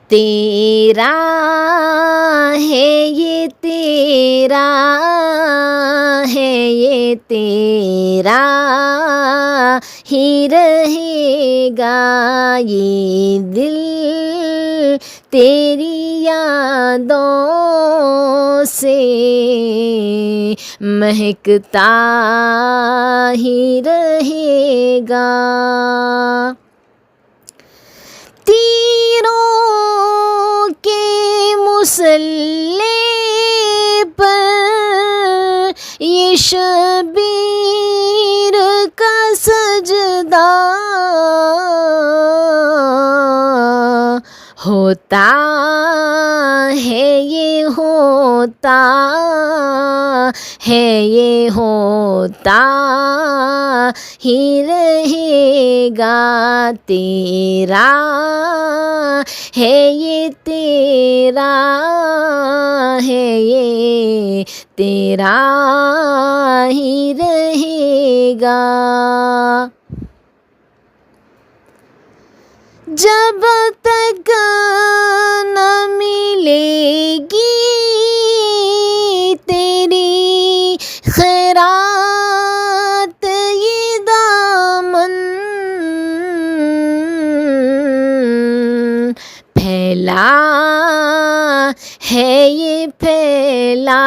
تیرا ہے یہ تیرا ہے یہ تیرا ہی رہے گا یہ دل تیری یادوں سے مہکتا ہی رہے گا. تیروں کے مسلح پر یہ شبیر کا سجدہ ہوتا ہے یہ ہوتا ہے یہ ہوتا ہی رہے گا. تیرا ہے یہ تیرا ہے یہ تیرا ہی رہے گا. جب تک نہ ملے گی تیری خیرات یہ دامن پھیلا ہے یہ پھیلا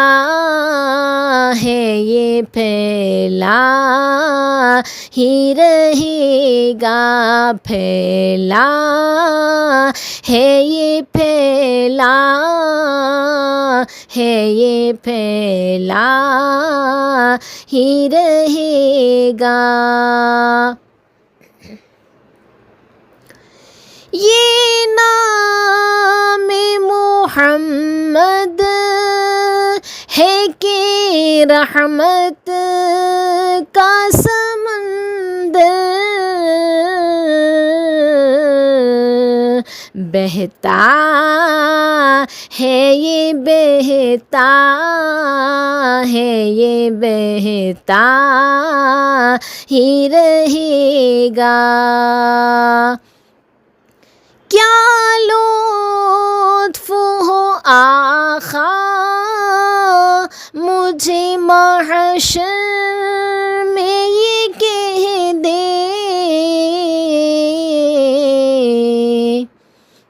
ہے یہ پھیلا ہی رہے گا. پھیلا ہے یہ پھیلا ہے یہ پھیلا ہی رہے گا. یہ نام محمد ہے کہ رحمت کا سمندر بہتا ہے یہ بہتا ہے یہ بہتا ہی رہے گا. کیا لطف ہو آقا مجھے محشر میں یہ کہہ دے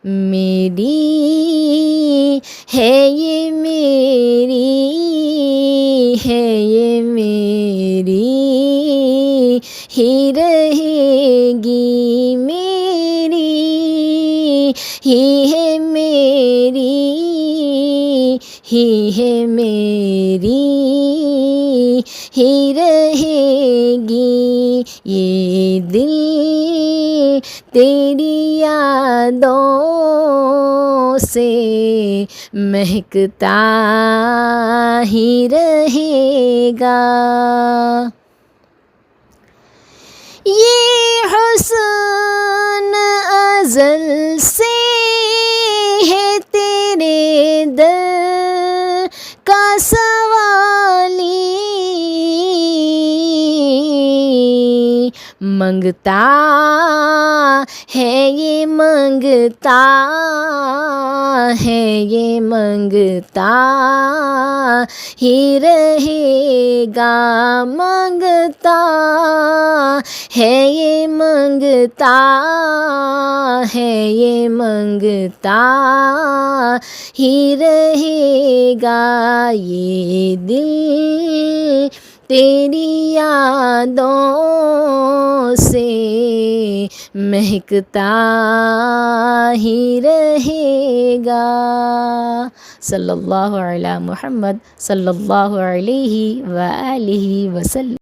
میری ہے یہ میری ہے یہ میری ہی رہے گی. میری ہی ہے میری ہی ہے میری ہی رہے گی. یہ دل تیری یادوں سے مہکتا ہی رہے گا. یہ حسن ازل سے ہے تیرے در کا سوالی منگتا ہے یہ منگتا ہے یہ منگتا ہی رہے گا. منگتا ہے یہ منگتا ہے یہ منگتا ہی رہے گا. یہ دل تیری یادوں سے مہکتا ہی رہے گا. صلی اللہ علی محمد صلی اللہ علیہ وآلہ وسلم.